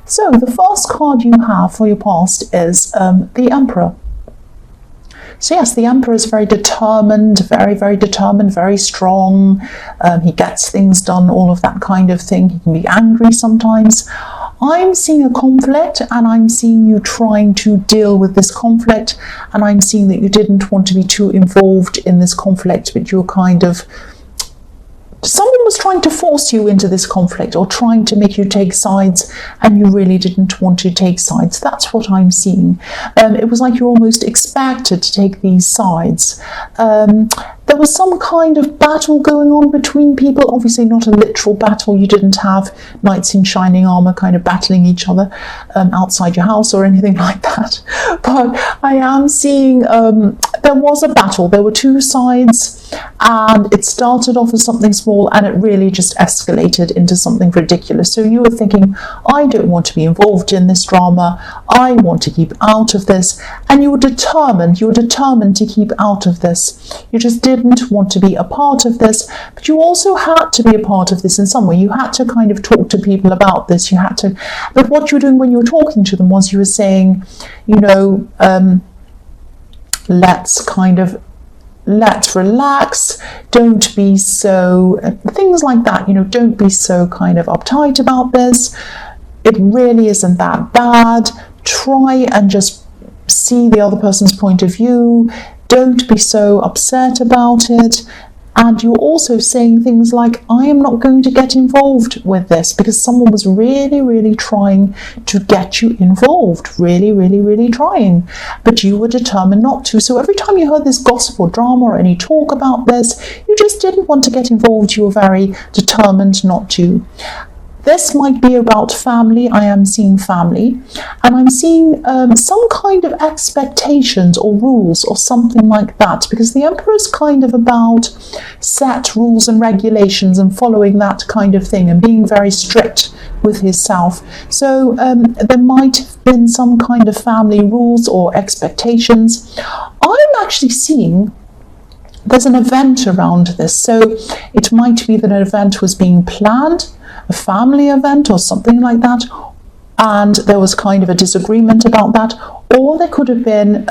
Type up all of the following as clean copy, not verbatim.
So the first card you have for your past is the Emperor. So yes, the Emperor is very determined, very strong. He gets things done, all of that kind of thing. He can be angry sometimes. I'm seeing a conflict, and I'm seeing you trying to deal with this conflict, and I'm seeing that you didn't want to be too involved in this conflict, but you're kind of... Someone was trying to force you into this conflict or trying to make you take sides, and you really didn't want to take sides. That's what I'm seeing. It was like you're almost expected to take these sides. There was some kind of battle going on between people. Obviously not a literal battle. You didn't have knights in shining armor kind of battling each other outside your house or anything like that. But I am seeing there was a battle. There were two sides, and it started off as something small, and it really just escalated into something ridiculous. So you were thinking, I don't want to be involved in this drama. I want to keep out of this. And you were determined to keep out of this. You just didn't want to be a part of this, but you also had to be a part of this in some way. You had to kind of talk to people about this. You had to, but what you were doing when you were talking to them was you were saying, let's relax, don't be so, things like that, don't be so kind of uptight about this. It really isn't that bad. Try and just see the other person's point of view. Don't be so upset about it. And you're also saying things like, I am not going to get involved with this, because someone was really trying to get you involved, really trying, but you were determined not to. So every time you heard this gossip or drama or any talk about this, you just didn't want to get involved. You were very determined not to. This might be about family. I am seeing family, and I'm seeing some kind of expectations or rules or something like that, because the Emperor is kind of about set rules and regulations and following that kind of thing and being very strict with himself. So there might have been some kind of family rules or expectations. I'm actually seeing there's an event around this. So it might be that an event was being planned, a family event or something like that, and there was kind of a disagreement about that, or there could have been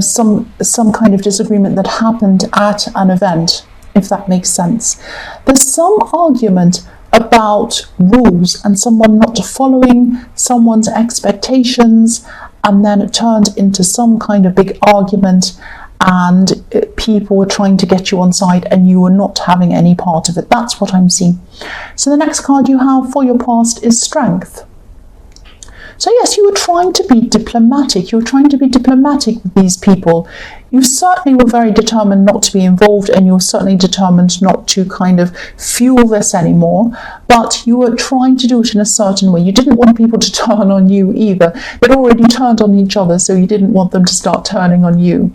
some kind of disagreement that happened at an event, if that makes sense. There's some argument about rules and someone not following someone's expectations, and then it turned into some kind of big argument, and people were trying to get you on side and you were not having any part of it. That's what I'm seeing. So the next card you have for your past is Strength. So yes, you were trying to be diplomatic. You were trying to be diplomatic with these people. You certainly were very determined not to be involved, and you were certainly determined not to kind of fuel this anymore, but you were trying to do it in a certain way. You didn't want people to turn on you either. They'd already turned on each other, so you didn't want them to start turning on you.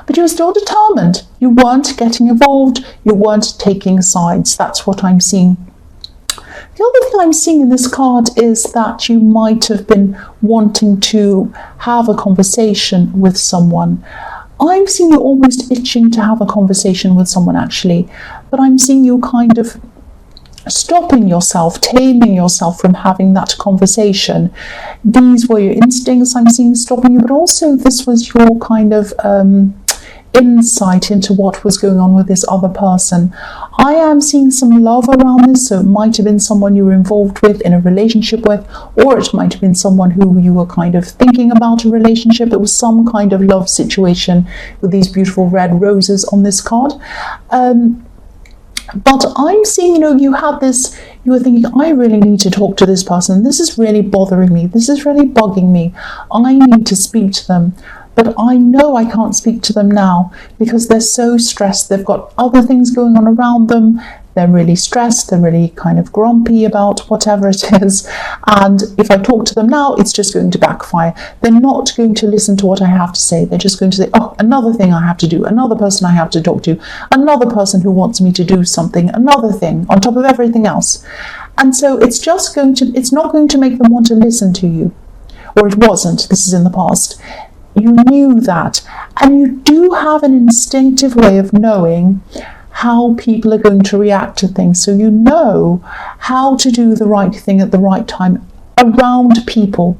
But you were still determined. You weren't getting involved. You weren't taking sides. That's what I'm seeing. The other thing I'm seeing in this card is that you might have been wanting to have a conversation with someone. I'm seeing you almost itching to have a conversation with someone, actually, but I'm seeing you kind of stopping yourself, taming yourself from having that conversation. These were your instincts I'm seeing stopping you, but also this was your kind of insight into what was going on with this other person. I am seeing some love around this, so it might have been someone you were involved with, in a relationship with, or it might have been someone who you were kind of thinking about a relationship. It was some kind of love situation with these beautiful red roses on this card. But I'm seeing, you had this, you were thinking, I really need to talk to this person. This is really bothering me. This is really bugging me. I need to speak to them. But I know I can't speak to them now because they're so stressed. They've got other things going on around them. They're really stressed. They're really kind of grumpy about whatever it is. And if I talk to them now, it's just going to backfire. They're not going to listen to what I have to say. They're just going to say, oh, another thing I have to do, another person I have to talk to, another person who wants me to do something, another thing on top of everything else. And so it's not going to make them want to listen to you. Or it wasn't. This is in the past. You knew that, and you do have an instinctive way of knowing how people are going to react to things. So you know how to do the right thing at the right time around people.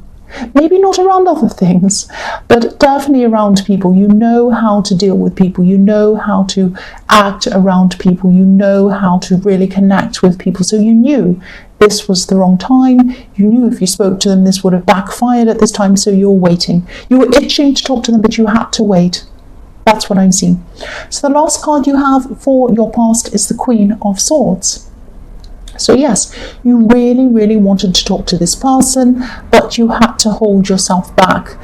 Maybe not around other things, but definitely around people. You know how to deal with people. You know how to act around people. You know how to really connect with people. So you knew this was the wrong time. You knew if you spoke to them, this would have backfired at this time. So you're waiting. You were itching to talk to them, but you had to wait. That's what I'm seeing. So the last card you have for your past is the Queen of Swords. So yes, you really, really wanted to talk to this person, but you had to hold yourself back.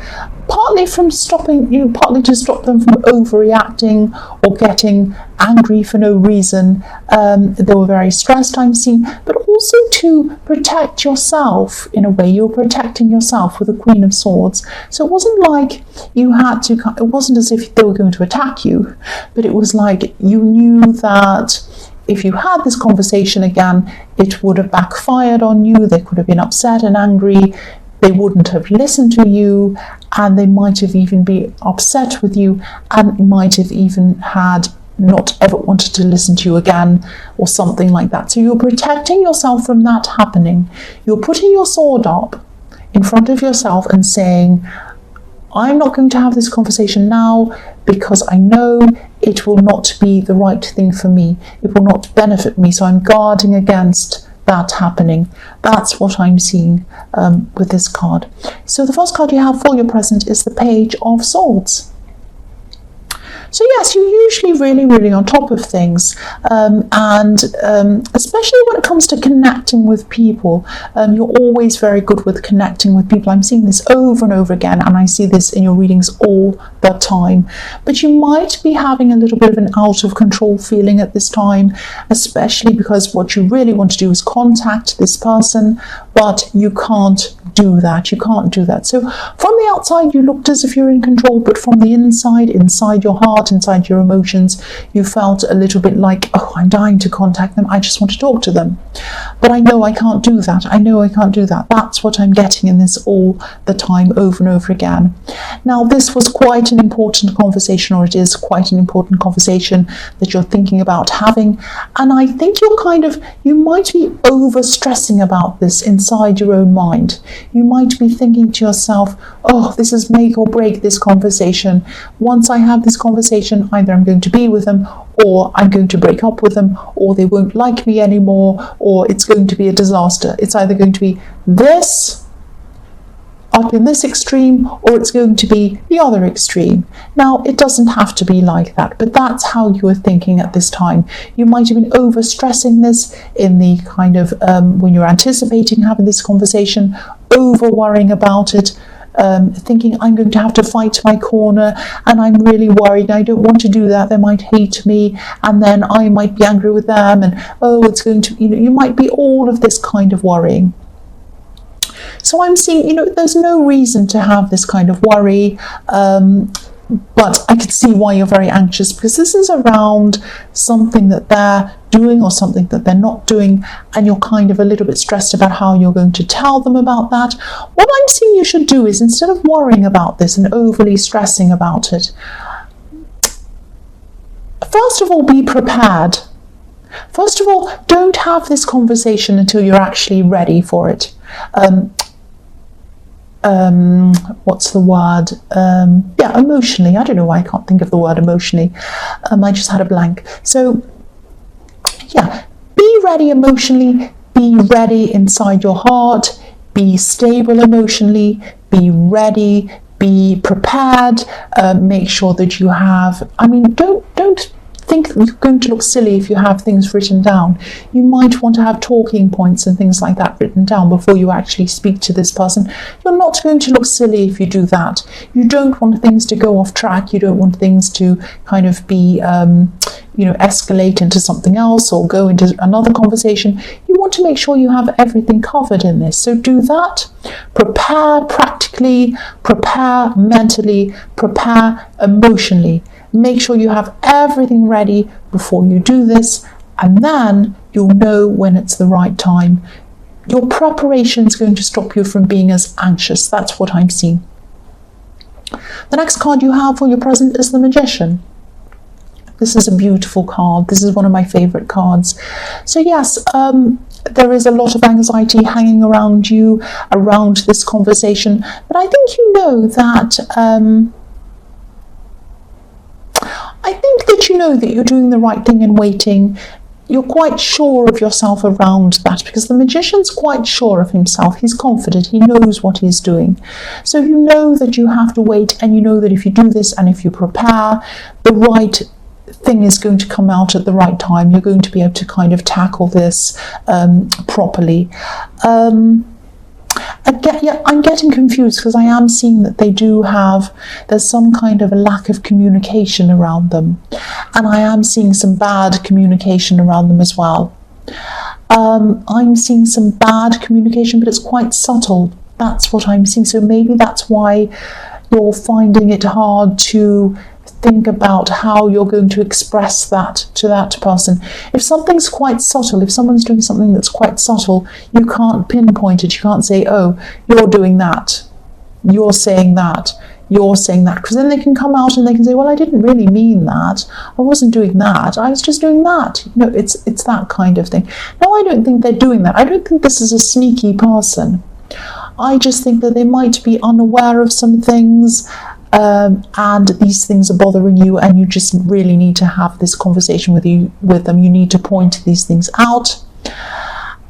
Partly from stopping, partly to stop them from overreacting or getting angry for no reason. They were very stressed, I'm seeing, but also to protect yourself in a way. You're protecting yourself with the Queen of Swords. So it wasn't like you had to, it wasn't as if they were going to attack you, but it was like you knew that if you had this conversation again, it would have backfired on you. They could have been upset and angry. They wouldn't have listened to you, and they might have even been upset with you, and might have even had not ever wanted to listen to you again, or something like that. So you're protecting yourself from that happening. You're putting your sword up in front of yourself and saying, I'm not going to have this conversation now because I know it will not be the right thing for me. It will not benefit me. So I'm guarding against that happening. That's what I'm seeing with this card. So the first card you have for your present is the Page of Swords. So yes, you're usually really, really on top of things, and especially when it comes to connecting with people, you're always very good with connecting with people. I'm seeing this over and over again, and I see this in your readings all the time. But you might be having a little bit of an out of control feeling at this time, especially because what you really want to do is contact this person, but you can't do that. You can't do that. So from the outside, you looked as if you're in control, but from the inside your heart, inside your emotions, you felt a little bit like, oh, I'm dying to contact them. I just want to talk to them. But I know I can't do that. I know I can't do that. That's what I'm getting in this all the time, over and over again. Now, this was quite an important conversation, or it is quite an important conversation that you're thinking about having. And I think you might be over stressing about this inside your own mind. You might be thinking to yourself, oh, this is make or break this conversation. Once I have this conversation, either I'm going to be with them, or I'm going to break up with them, or they won't like me anymore, or it's going to be a disaster. It's either going to be this up in this extreme, or it's going to be the other extreme. Now, it doesn't have to be like that, but that's how you were thinking at this time. You might have been over stressing this in the kind of when you're anticipating having this conversation, over worrying about it, thinking I'm going to have to fight my corner, and I'm really worried. I don't want to do that. They might hate me, and then I might be angry with them, and oh, it's going to, you might be all of this kind of worrying. So I'm seeing, there's no reason to have this kind of worry, but I can see why you're very anxious, because this is around something that they're doing or something that they're not doing, and you're kind of a little bit stressed about how you're going to tell them about that. What I'm seeing you should do is, instead of worrying about this and overly stressing about it, first of all, be prepared. First of all, don't have this conversation until you're actually ready for it. What's the word? Emotionally. I don't know why I can't think of the word emotionally. I just had a blank. So, be ready emotionally, be ready inside your heart, be stable emotionally, be ready, be prepared, make sure that you have, don't think you're going to look silly if you have things written down. You might want to have talking points and things like that written down before you actually speak to this person. You're not going to look silly if you do that. You don't want things to go off track. You don't want things to kind of be, escalate into something else or go into another conversation. You want to make sure you have everything covered in this. So do that. Prepare practically, prepare mentally, prepare emotionally. Make sure you have everything ready before you do this, and then you'll know when it's the right time. Your preparation is going to stop you from being as anxious. That's what I'm seeing. The next card you have for your present is the Magician. This is a beautiful card. This is one of my favorite cards. So yes, there is a lot of anxiety hanging around you, around this conversation. But I think you know that, that you're doing the right thing and waiting. You're quite sure of yourself around that, because the magician's quite sure of himself. He's confident. He knows what he's doing. So you know that you have to wait, and you know that if you do this and if you prepare, the right thing is going to come out at the right time. You're going to be able to kind of tackle this properly. I'm getting confused, because I am seeing that there's some kind of a lack of communication around them, and I am seeing some bad communication around them as well. I'm seeing some bad communication, but it's quite subtle. That's what I'm seeing. So maybe that's why you're finding it hard to think about how you're going to express that to that person. If something's quite subtle, if someone's doing something that's quite subtle, you can't pinpoint it. You can't say, oh, you're doing that, you're saying that, you're saying that, because then they can come out and they can say, well, I didn't really mean that, I wasn't doing that, I was just doing that. It's that kind of thing. No, I don't think they're doing that. I don't think this is a sneaky person. I just think that they might be unaware of some things, and these things are bothering you, and you just really need to have this conversation with them. You need to point these things out,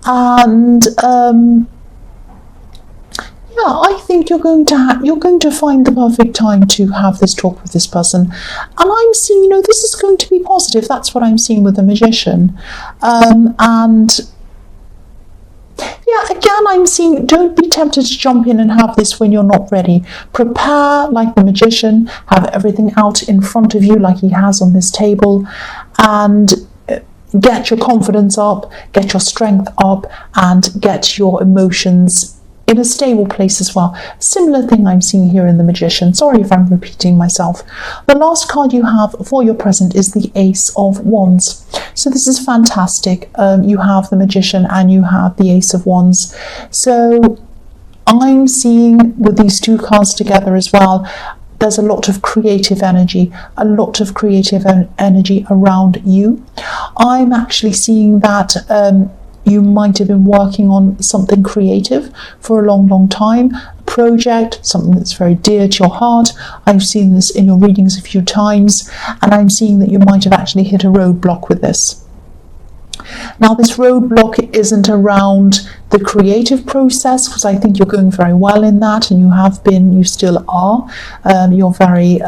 and I think you're going to find the perfect time to have this talk with this person. And I'm seeing, this is going to be positive. That's what I'm seeing with the magician, and again, I'm seeing, don't be tempted to jump in and have this when you're not ready. Prepare like the magician, have everything out in front of you like he has on this table, and get your confidence up, get your strength up, and get your emotions in a stable place as well. Similar thing I'm seeing here in the magician. Sorry if I'm repeating myself. The last card you have for your present is the Ace of Wands. So this is fantastic. You have the magician and you have the Ace of Wands. So I'm seeing with these two cards together as well, there's a lot of creative energy, around you. I'm actually seeing that you might have been working on something creative for a long time, a project, something that's very dear to your heart. I've seen this in your readings a few times, and I'm seeing that you might have actually hit a roadblock with this. Now, this roadblock isn't around the creative process, because I think you're going very well in that, and you still are. You're very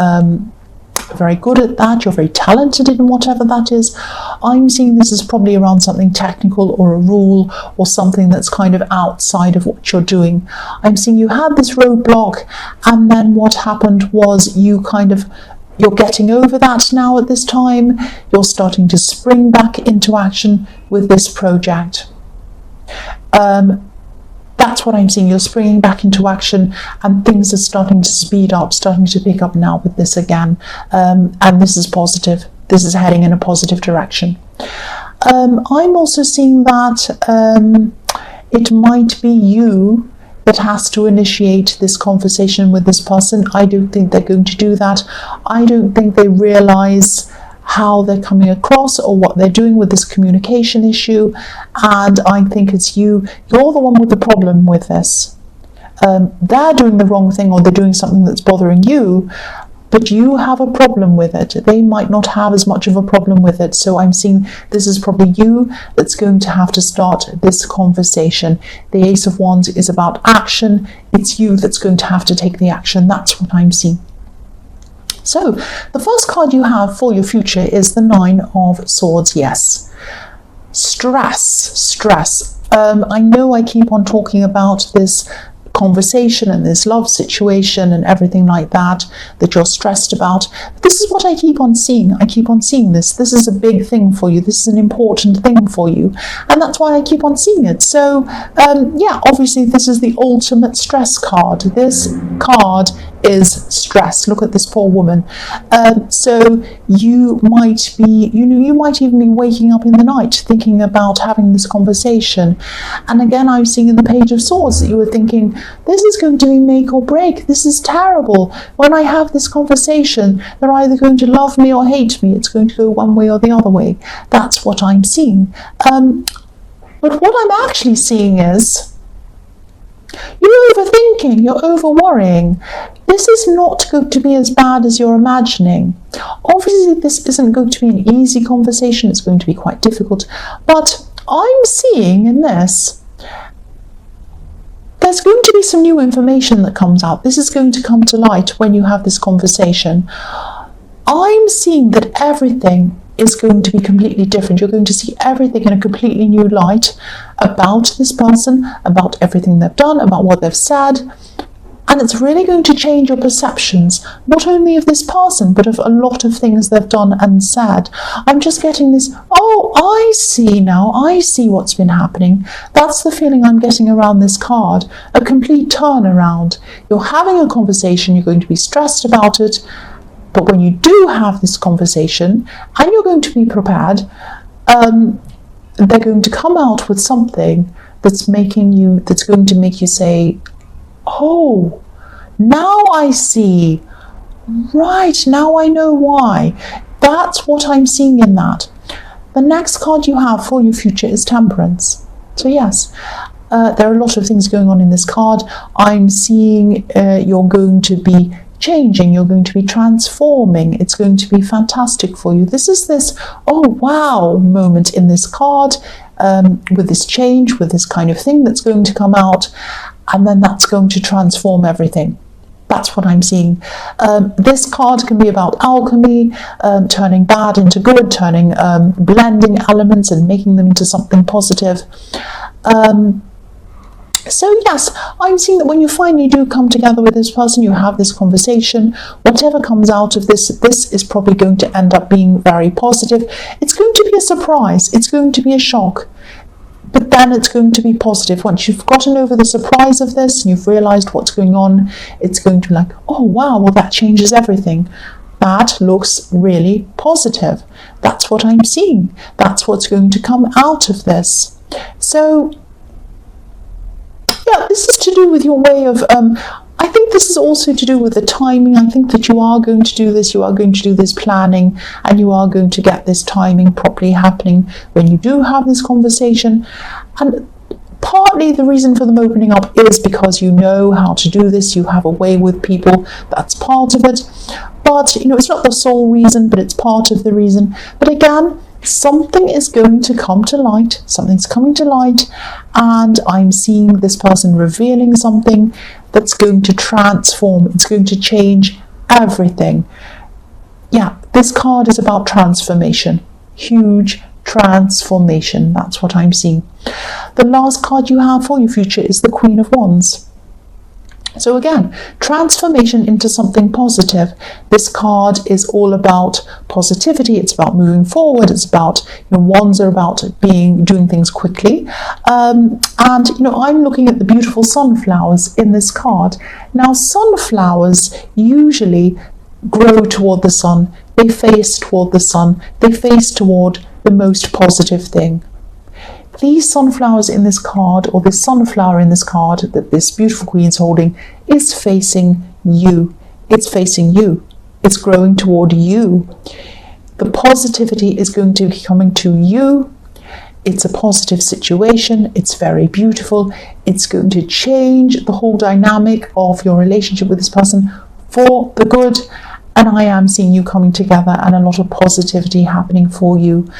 good at that. You're very talented in whatever that is. I'm seeing this as probably around something technical or a rule or something that's kind of outside of what you're doing. I'm seeing you had this roadblock, and then what happened was you're getting over that now at this time. You're starting to spring back into action with this project. That's what I'm seeing. You're springing back into action, and things are starting to speed up, starting to pick up now with this again. And this is positive. This is heading in a positive direction. I'm also seeing that it might be you that has to initiate this conversation with this person. I don't think they're going to do that. I don't think they realize how they're coming across or what they're doing with this communication issue, and I think it's you're the one with the problem with this. They're doing the wrong thing, or they're doing something that's bothering you, but you have a problem with it. They might not have as much of a problem with it. So I'm seeing this is probably you that's going to have to start this conversation. The Ace of Wands is about action. It's you that's going to have to take the action. That's what I'm seeing. So the first card you have for your future is the Nine of Swords. Yes. Stress. I know I keep on talking about this conversation and this love situation and everything like that you're stressed about. But this is what I keep on seeing. I keep on seeing this. This is a big thing for you. This is an important thing for you. And that's why I keep on seeing it. So, obviously this is the ultimate stress card. This card is stressed. Look at this poor woman. So you might be, you might even be waking up in the night thinking about having this conversation. And again, I'm seeing in the Page of Swords that you were thinking, this is going to be make or break. This is terrible. When I have this conversation, they're either going to love me or hate me. It's going to go one way or the other way. That's what I'm seeing. But what I'm actually seeing is you're overthinking, you're over-worrying. This is not going to be as bad as you're imagining. Obviously, this isn't going to be an easy conversation. It's going to be quite difficult. But I'm seeing in this, there's going to be some new information that comes out. This is going to come to light when you have this conversation. I'm seeing that everything is going to be completely different. You're going to see everything in a completely new light about this person, about everything they've done, about what they've said. And it's really going to change your perceptions, not only of this person, but of a lot of things they've done and said. I'm just getting this, oh, I see now, I see what's been happening. That's the feeling I'm getting around this card, a complete turnaround. You're having a conversation, you're going to be stressed about it, but when you do have this conversation and you're going to be prepared, they're going to come out with something that's going to make you say, oh, now I see. Right, now I know why. That's what I'm seeing in that. The next card you have for your future is Temperance. So yes, there are a lot of things going on in this card. I'm seeing you're going to be changing, you're going to be transforming. It's going to be fantastic for you. This is this, oh wow, moment in this card, with this change, with this kind of thing that's going to come out, and then that's going to transform everything. That's what I'm seeing. This card can be about alchemy, turning bad into good, blending elements and making them into something positive. So yes, I'm seeing that when you finally do come together with this person, you have this conversation, whatever comes out of this is probably going to end up being very positive. It's going to be a surprise. It's going to be a shock. But then it's going to be positive. Once you've gotten over the surprise of this and you've realized what's going on, it's going to be like, oh wow, well that changes everything. That looks really positive. That's what I'm seeing. That's what's going to come out of this. So yeah, this is to do with your way of, I think this is also to do with the timing. I think that you are going to do this planning, and you are going to get this timing properly happening when you do have this conversation. And partly the reason for them opening up is because you know how to do this, you have a way with people, that's part of it. But, it's not the sole reason, but it's part of the reason. But again, something is going to come to light, something's coming to light, and I'm seeing this person revealing something that's going to transform, it's going to change everything. Yeah, this card is about transformation, huge transformation, that's what I'm seeing. The last card you have for your future is the Queen of Wands. So again, transformation into something positive. This card is all about positivity. It's about moving forward. It's about, wands are about doing things quickly. And I'm looking at the beautiful sunflowers in this card. Now, sunflowers usually grow toward the sun. They face toward the sun. They face toward the most positive thing. These sunflowers in this card, or this sunflower in this card that this beautiful queen's holding, is facing you. It's facing you. It's growing toward you. The positivity is going to be coming to you. It's a positive situation. It's very beautiful. It's going to change the whole dynamic of your relationship with this person for the good. And I am seeing you coming together and a lot of positivity happening for you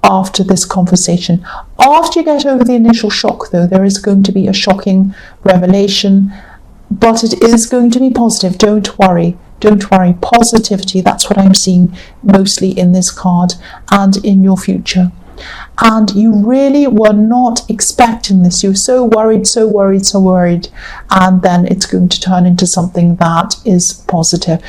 after this conversation. After you get over the initial shock, though, there is going to be a shocking revelation, but it is going to be positive. Don't worry. Don't worry. Positivity, that's what I'm seeing mostly in this card and in your future. And you really were not expecting this. You're so worried, and then it's going to turn into something that is positive.